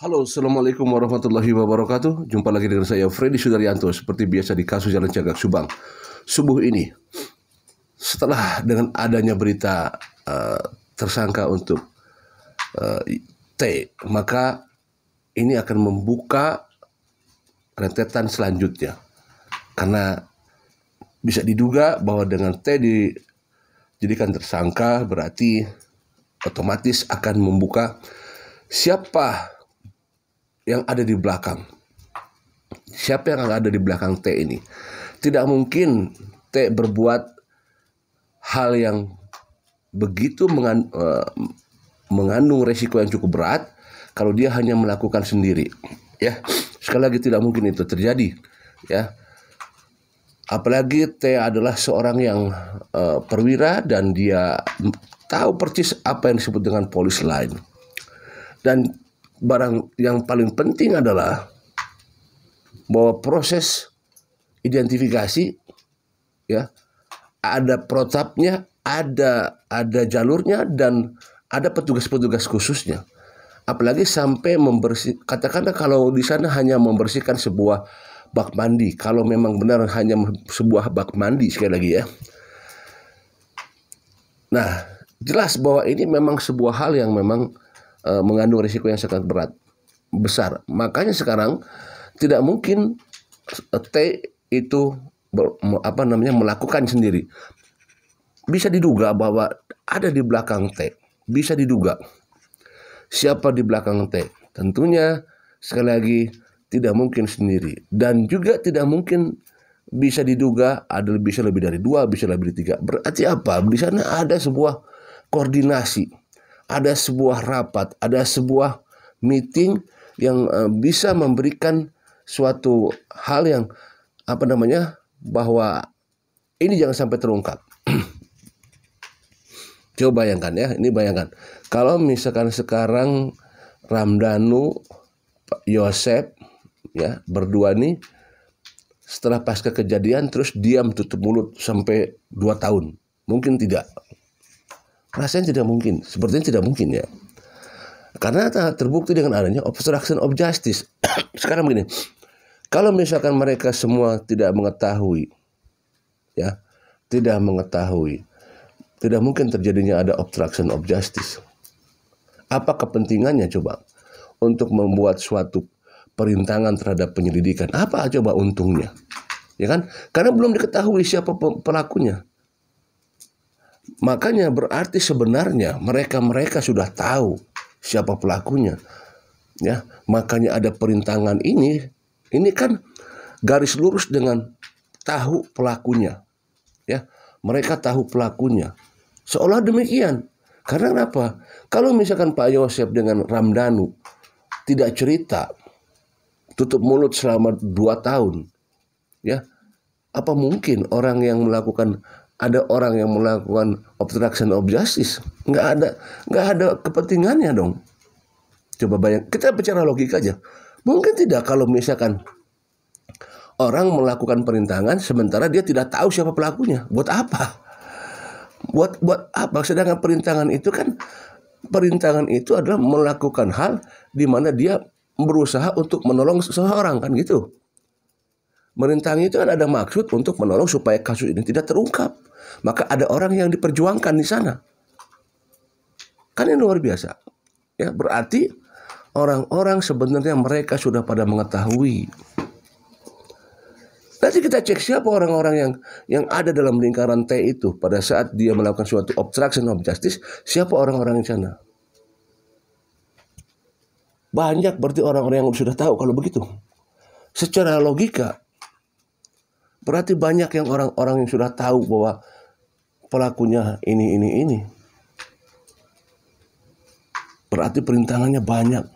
Halo, Assalamualaikum warahmatullahi wabarakatuh. Jumpa lagi dengan saya, Freddy Sudaryanto. Seperti biasa di kasus Jalan Cagak Subang. Subuh ini, setelah dengan adanya berita tersangka untuk T, maka ini akan membuka rentetan selanjutnya. Karena bisa diduga bahwa dengan T dijadikan tersangka, berarti otomatis akan membuka siapa yang ada di belakang. Siapa yang ada di belakang T ini? Tidak mungkin T berbuat hal yang begitu mengandung resiko yang cukup berat kalau dia hanya melakukan sendiri. Ya, sekali lagi tidak mungkin itu terjadi. Ya, apalagi T adalah seorang yang perwira dan dia tahu persis apa yang disebut dengan police line. Dan barang yang paling penting adalah bahwa proses identifikasi, ya, ada protapnya, ada jalurnya, dan ada petugas-petugas khususnya. Apalagi sampai katakanlah kalau di sana hanya membersihkan sebuah bak mandi, kalau memang benar hanya sebuah bak mandi, sekali lagi ya. Nah, jelas bahwa ini memang sebuah hal yang memang mengandung risiko yang sangat besar. Makanya sekarang tidak mungkin T itu melakukan sendiri. Bisa diduga bahwa ada di belakang T. Bisa diduga siapa di belakang T. Tentunya sekali lagi tidak mungkin sendiri. Dan juga tidak mungkin bisa diduga bisa lebih dari 2, bisa lebih dari 3. Berarti apa? Di sana ada sebuah koordinasi. Ada sebuah rapat, ada sebuah meeting yang bisa memberikan suatu hal yang bahwa ini jangan sampai terungkap. Coba bayangkan ya, ini bayangkan kalau misalkan sekarang Ramdhanu, Pak Yosep, ya berdua nih setelah pasca kejadian terus diam tutup mulut sampai 2 tahun, mungkin tidak. Rasanya tidak mungkin, sepertinya tidak mungkin ya. Karena terbukti dengan adanya obstruction of justice. Sekarang begini, kalau misalkan mereka semua tidak mengetahui, ya, tidak mungkin terjadinya ada obstruction of justice. Apa kepentingannya coba untuk membuat suatu perintangan terhadap penyelidikan? Apa coba untungnya? Ya kan? Karena belum diketahui siapa pelakunya. Makanya berarti sebenarnya mereka sudah tahu siapa pelakunya. Ya, makanya ada perintangan ini kan garis lurus dengan tahu pelakunya. Ya, mereka tahu pelakunya. Seolah demikian. Karena kenapa? Kalau misalkan Pak Yosep dengan Ramdhanu tidak cerita, tutup mulut selama 2 tahun, ya, apa mungkin ada orang yang melakukan obstruction of justice? Nggak ada kepentingannya dong. Coba bayang, kita bicara logika aja. Mungkin tidak kalau misalkan orang melakukan perintangan sementara dia tidak tahu siapa pelakunya. Buat apa? Buat apa? Sedangkan perintangan itu adalah melakukan hal di mana dia berusaha untuk menolong seseorang, kan gitu. Merintangi itu kan ada maksud untuk menolong supaya kasus ini tidak terungkap. Maka ada orang yang diperjuangkan di sana. Kan ini luar biasa. Ya, berarti orang-orang sebenarnya mereka sudah pada mengetahui. Nanti kita cek siapa orang-orang yang ada dalam lingkaran T itu pada saat dia melakukan suatu obstruction of justice, siapa orang-orang di sana. Banyak berarti orang-orang yang sudah tahu kalau begitu. Secara logika, berarti banyak yang orang-orang yang sudah tahu bahwa pelakunya ini. Berarti perintangannya banyak.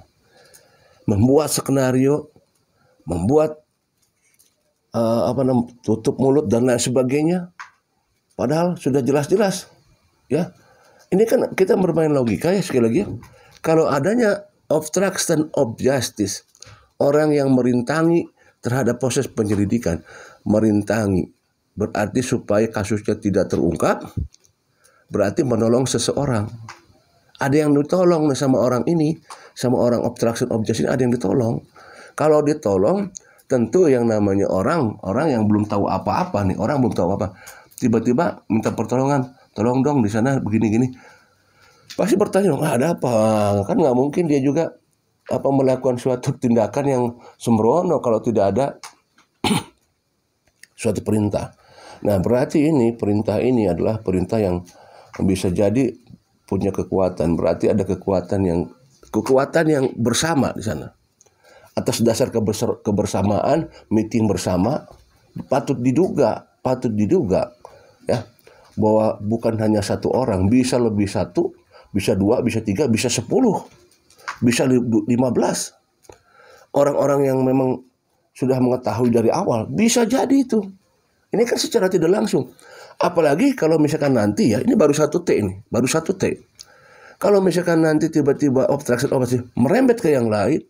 Membuat skenario, membuat tutup mulut dan lain sebagainya. Padahal sudah jelas-jelas, ya. Ini kan kita bermain logika ya, sekali lagi. Kalau adanya obstruction of justice, orang yang merintangi terhadap proses penyelidikan, merintangi berarti supaya kasusnya tidak terungkap, berarti menolong seseorang. ada yang ditolong nih sama orang ini, sama orang obstruction of justice ini ada yang ditolong. Kalau ditolong, tentu yang namanya orang yang belum tahu apa-apa nih, orang belum tahu apa, tiba-tiba minta pertolongan, tolong dong di sana begini-gini. Pasti bertanya, ada apa? Kan nggak mungkin dia juga melakukan suatu tindakan yang sembrono kalau tidak ada suatu perintah. Nah, berarti perintah ini adalah perintah yang bisa jadi punya kekuatan. Berarti ada kekuatan yang bersama di sana. Atas dasar kebersamaan, meeting bersama, patut diduga ya, bahwa bukan hanya satu orang, bisa lebih satu, bisa 2, bisa 3, bisa 10, bisa 15. Orang-orang yang memang sudah mengetahui dari awal, bisa jadi itu. Ini kan secara tidak langsung. Apalagi kalau misalkan nanti ya, ini baru 1T ini, baru 1T. Kalau misalkan nanti tiba-tiba obstruction of justice merembet ke yang lain,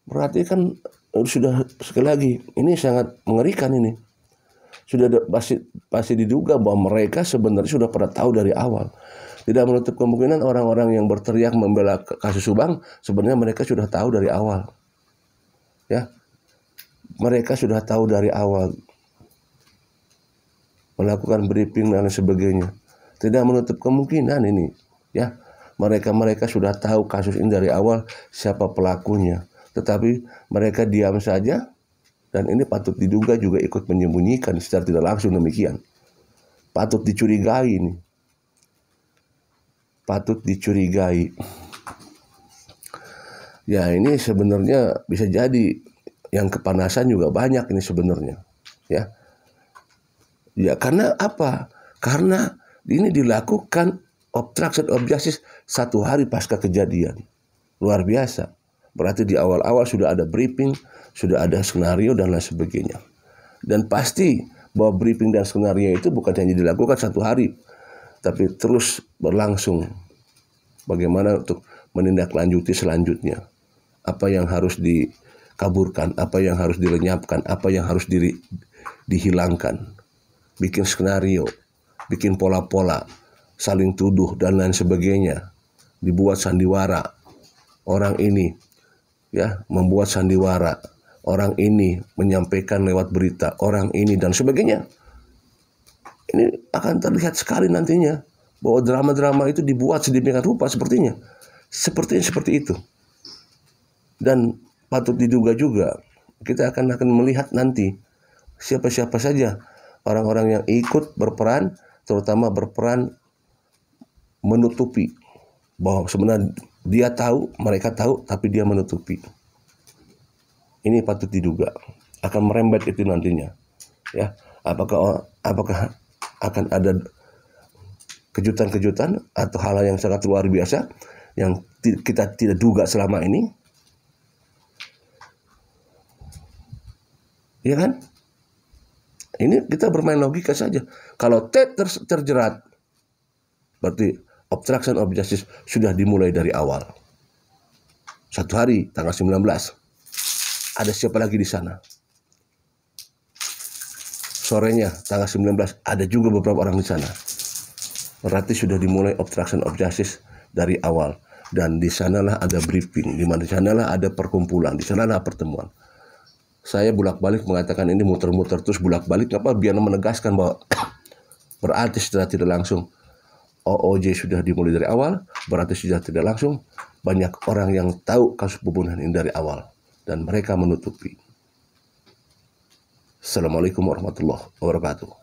berarti kan sudah, sekali lagi, ini sangat mengerikan ini. Sudah pasti diduga bahwa mereka sebenarnya sudah pernah tahu dari awal. Tidak menutup kemungkinan orang-orang yang berteriak membela kasus Subang, sebenarnya mereka sudah tahu dari awal. Ya. Mereka sudah tahu dari awal. Melakukan briefing dan sebagainya. Tidak menutup kemungkinan ini, ya. Mereka sudah tahu kasus ini dari awal, siapa pelakunya. Tetapi mereka diam saja, dan ini patut diduga juga ikut menyembunyikan secara tidak langsung demikian. Patut dicurigai ini. Patut dicurigai. Ya, ini sebenarnya bisa jadi yang kepanasan juga banyak ini sebenarnya. Ya. Ya, karena apa? Karena ini dilakukan obstruction of justice 1 hari pasca kejadian. Luar biasa. Berarti di awal-awal sudah ada briefing, sudah ada skenario dan lain sebagainya. Dan pasti bahwa briefing dan skenario itu bukan hanya dilakukan 1 hari, tapi terus berlangsung. Bagaimana untuk menindaklanjuti selanjutnya. Apa yang harus dikaburkan, apa yang harus dilenyapkan, apa yang harus dihilangkan. Bikin skenario, bikin pola-pola, saling tuduh dan lain sebagainya. Dibuat sandiwara. Orang ini ya membuat sandiwara, orang ini menyampaikan lewat berita, orang ini dan sebagainya. Ini akan terlihat sekali nantinya bahwa drama-drama itu dibuat sedemikian rupa sepertinya. Seperti itu. Dan patut diduga juga kita akan melihat nanti siapa-siapa saja orang-orang yang ikut berperan, terutama berperan menutupi bahwa sebenarnya dia tahu, mereka tahu, tapi dia menutupi. Ini patut diduga akan merembet itu nantinya. Ya, apakah akan ada kejutan-kejutan atau hal yang sangat luar biasa yang kita tidak duga selama ini? Ya kan? Ini kita bermain logika saja. Kalau terjerat, berarti obstruction of justice sudah dimulai dari awal. 1 hari, tanggal 19. Ada siapa lagi di sana? Sorenya, tanggal 19, ada juga beberapa orang di sana. Berarti sudah dimulai obstruction of justice dari awal. Dan di sanalah ada briefing, di sanalah ada perkumpulan, di sanalah pertemuan. Saya bolak-balik mengatakan ini muter-muter terus bolak-balik, biar menegaskan bahwa berarti setelah tidak langsung OOJ sudah dimulai dari awal, berarti sudah tidak langsung banyak orang yang tahu kasus pembunuhan ini dari awal dan mereka menutupi. Assalamualaikum warahmatullahi wabarakatuh.